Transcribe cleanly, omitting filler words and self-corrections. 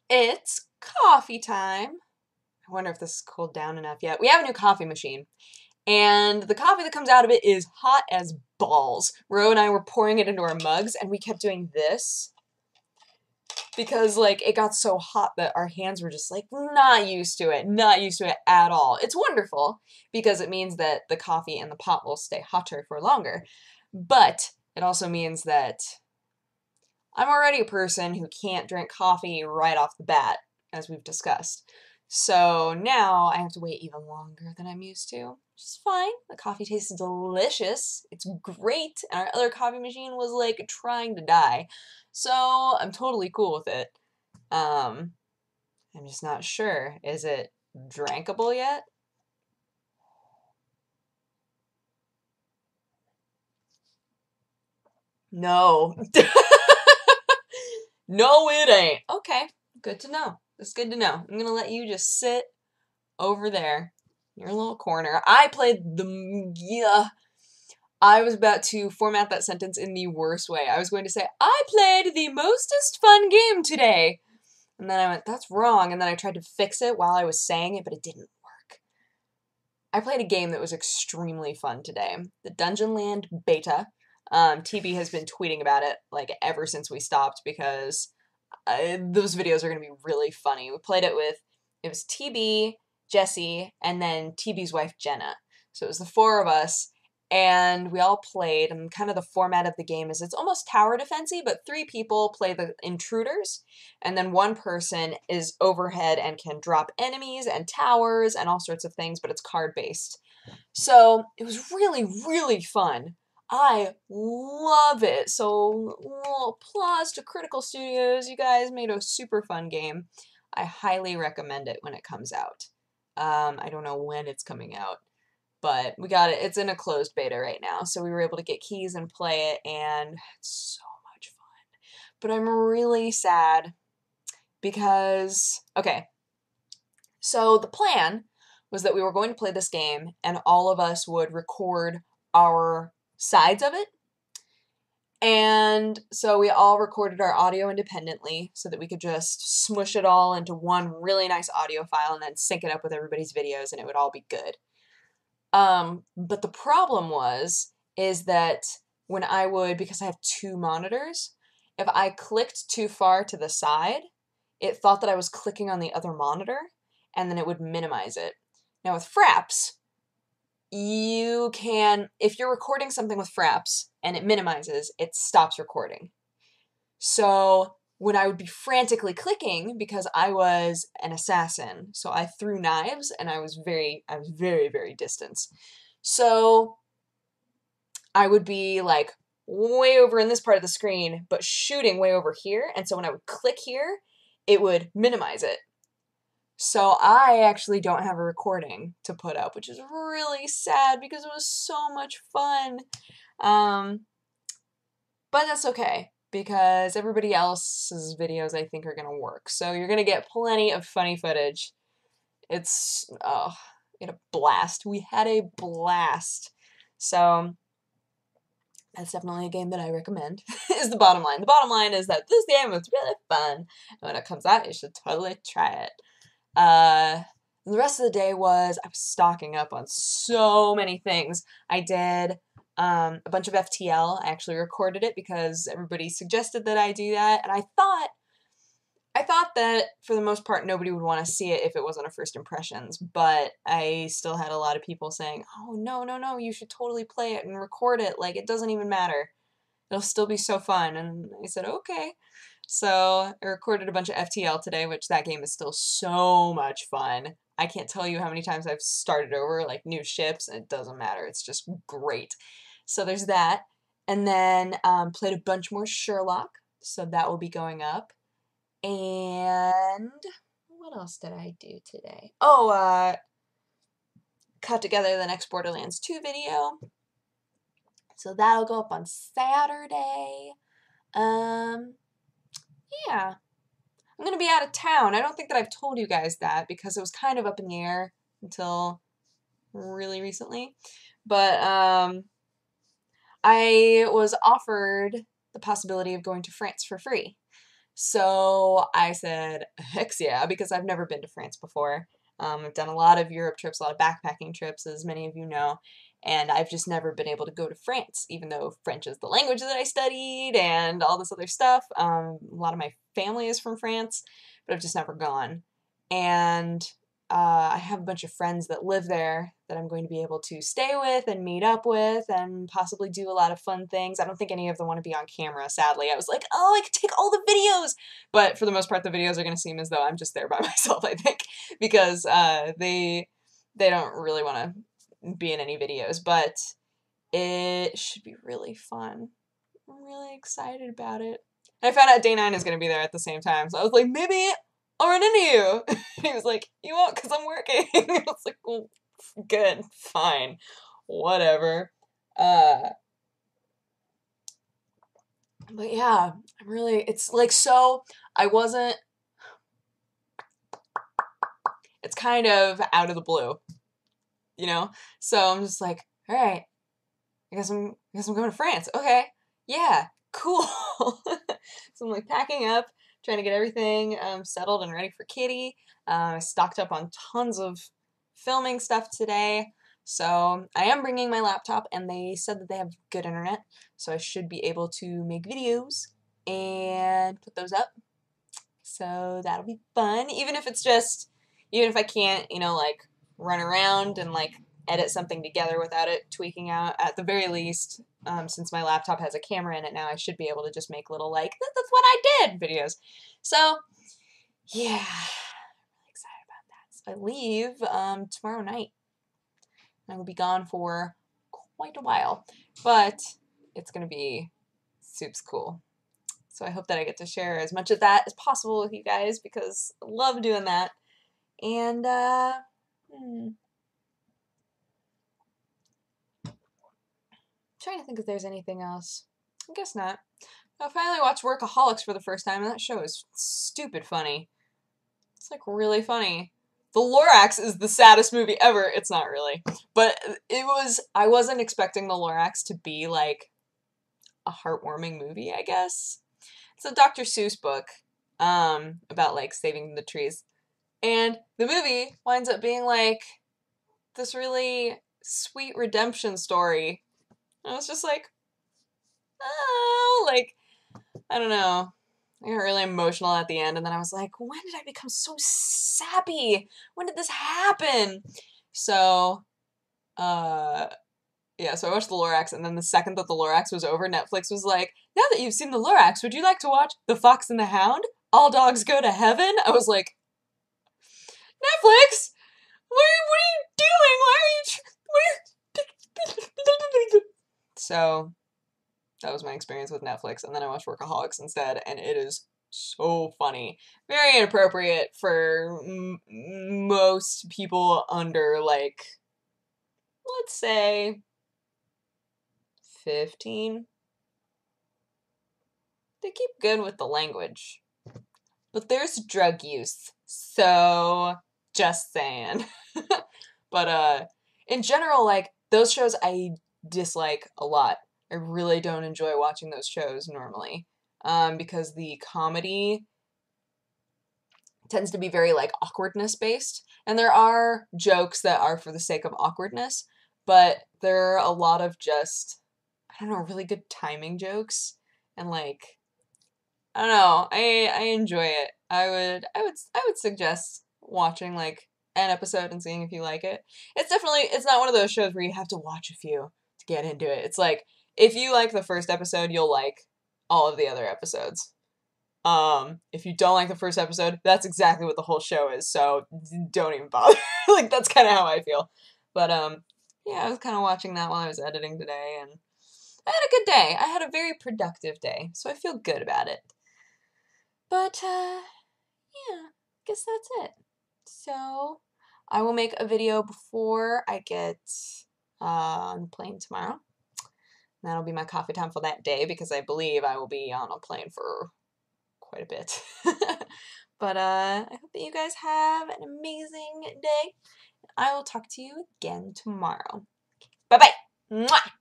It's coffee time. I wonder if this is cooled down enough yet. We have a new coffee machine, and the coffee that comes out of it is hot as balls. Ro and I were pouring it into our mugs, and we kept doing this because, like, it got so hot that our hands were just, like, not used to it at all. It's wonderful because it means that the coffee in the pot will stay hotter for longer, but it also means that I'm already a person who can't drink coffee right off the bat, as we've discussed. So now I have to wait even longer than I'm used to, which is fine. The coffee tastes delicious. It's great. And our other coffee machine was like trying to die. So I'm totally cool with it. I'm just not sure. Is it drinkable yet? No. No, it ain't. Okay, good to know. That's good to know. I'm gonna let you just sit over there in your little corner. I was about to format that sentence in the worst way. I was going to say, I played the mostest fun game today. And then I went, that's wrong. And then I tried to fix it while I was saying it, but it didn't work. I played a game that was extremely fun today. The Dungeon Land beta. TB has been tweeting about it like ever since we stopped because those videos are going to be really funny. We played it with, it was TB, Jesse, and then TB's wife, Jenna. So it was the four of us, and we all played, and kind of the format of the game is it's almost tower defense-y, but 3 people play the intruders, and then 1 person is overhead and can drop enemies and towers and all sorts of things, but it's card-based. So it was really, really fun. I love it. So applause to Critical Studios. You guys made a super fun game. I highly recommend it when it comes out. I don't know when it's coming out, but we got it. It's in a closed beta right now, so we were able to get keys and play it, and it's so much fun. But I'm really sad because, okay, so the plan was that we were going to play this game, and all of us would record our sides of it. And so we all recorded our audio independently so that we could just smush it all into one really nice audio file and then sync it up with everybody's videos and it would all be good. But the problem is that when I would, because I have 2 monitors, if I clicked too far to the side, it thought that I was clicking on the other monitor and then it would minimize it. Now with Fraps, you can, if you're recording something with Fraps and it minimizes, it stops recording. So when I would be frantically clicking, because I was an assassin, so I threw knives and I was very, very distant. So I would be like way over in this part of the screen, but shooting way over here. And so when I would click here, it would minimize it. So I actually don't have a recording to put up, which is really sad because it was so much fun. But that's okay because everybody else's videos I think are going to work. So you're going to get plenty of funny footage. It's, oh, we had a blast. We had a blast. So that's definitely a game that I recommend, is the bottom line. The bottom line is that this game was really fun. And when it comes out, you should totally try it. The rest of the day was, I was stocking up on so many things. I did a bunch of FTL. I actually recorded it because everybody suggested that I do that, and I thought that for the most part nobody would want to see it if it wasn't a first impressions, but I still had a lot of people saying, oh no, you should totally play it and record it, like it doesn't even matter. It'll still be so fun. And I said, okay. So I recorded a bunch of FTL today, which that game is still so much fun. I can't tell you how many times I've started over, like new ships, and it doesn't matter. It's just great. So there's that. And then played a bunch more Sherlock, so that will be going up. And what else did I do today? Oh, cut together the next Borderlands 2 video. So that'll go up on Saturday. Yeah. I'm going to be out of town. I don't think that I've told you guys that because it was kind of up in the air until really recently. But I was offered the possibility of going to France for free. So I said, heck yeah, because I've never been to France before. I've done a lot of Europe trips, a lot of backpacking trips, as many of you know, and I've just never been able to go to France, even though French is the language that I studied and all this other stuff. A lot of my family is from France, but I've just never gone. And I have a bunch of friends that live there that I'm going to be able to stay with and meet up with and possibly do a lot of fun things. I don't think any of them want to be on camera, sadly. I was like, oh, I could take all the videos! But for the most part, the videos are going to seem as though I'm just there by myself, I think, because they don't really want to be in any videos. But it should be really fun. I'm really excited about it. And I found out Day 9 is going to be there at the same time, so I was like, maybe I'll run into you. He was like, you won't because I'm working. I was like, well, good, fine, whatever. But yeah, I'm really, it's like, so I wasn't, it's kind of out of the blue, you know? So I'm just like, all right, I guess I'm going to France. Okay, yeah, cool. So I'm like packing up, trying to get everything settled and ready for Kitty. I stocked up on tons of filming stuff today. So I am bringing my laptop, and they said that they have good internet, so I should be able to make videos and put those up. So that'll be fun, even if it's just, even if I can't, you know, like run around and like edit something together without it tweaking out. At the very least, since my laptop has a camera in it now, I should be able to just make little like, that's what I did videos. So yeah, I'm really excited about that. So I leave tomorrow night. I will be gone for quite a while, but it's going to be soups cool. So I hope that I get to share as much of that as possible with you guys, because I love doing that. And trying to think if there's anything else. I guess not. I finally watched Workaholics for the first time, and that show is stupid funny. It's like really funny. The Lorax is the saddest movie ever. It's not really. But it was, I wasn't expecting the Lorax to be like a heartwarming movie, I guess. It's a Dr. Seuss book about like saving the trees. And the movie winds up being like this really sweet redemption story. I was just like, oh, like, I don't know. I got really emotional at the end, and then I was like, when did I become so sappy? When did this happen? So, yeah, so I watched The Lorax, and then the second that The Lorax was over, Netflix was like, now that you've seen The Lorax, would you like to watch The Fox and the Hound? All Dogs Go to Heaven? I was like, Netflix? What are you doing? So, that was my experience with Netflix, and then I watched Workaholics instead, and it is so funny. Very inappropriate for most people under, like, let's say 15. They keep good with the language. But there's drug use, so just saying. But in general, like, those shows I dislike a lot. I really don't enjoy watching those shows normally, because the comedy tends to be very, like, awkwardness based, and there are jokes that are for the sake of awkwardness, but there are a lot of just, I don't know, really good timing jokes, and, like, I don't know, I enjoy it. I would suggest watching, like, an episode and seeing if you like it. It's definitely, it's not one of those shows where you have to watch a few to get into it. It's like, if you like the first episode, you'll like all of the other episodes. If you don't like the first episode, that's exactly what the whole show is, so don't even bother. Like, that's kind of how I feel. But, yeah, I was kind of watching that while I was editing today, and I had a good day. I had a very productive day, so I feel good about it. But, yeah, I guess that's it. So, I will make a video before I get on the plane tomorrow. That'll be my coffee time for that day, because I believe I will be on a plane for quite a bit. But I hope that you guys have an amazing day. I will talk to you again tomorrow. Bye-bye. Mwah!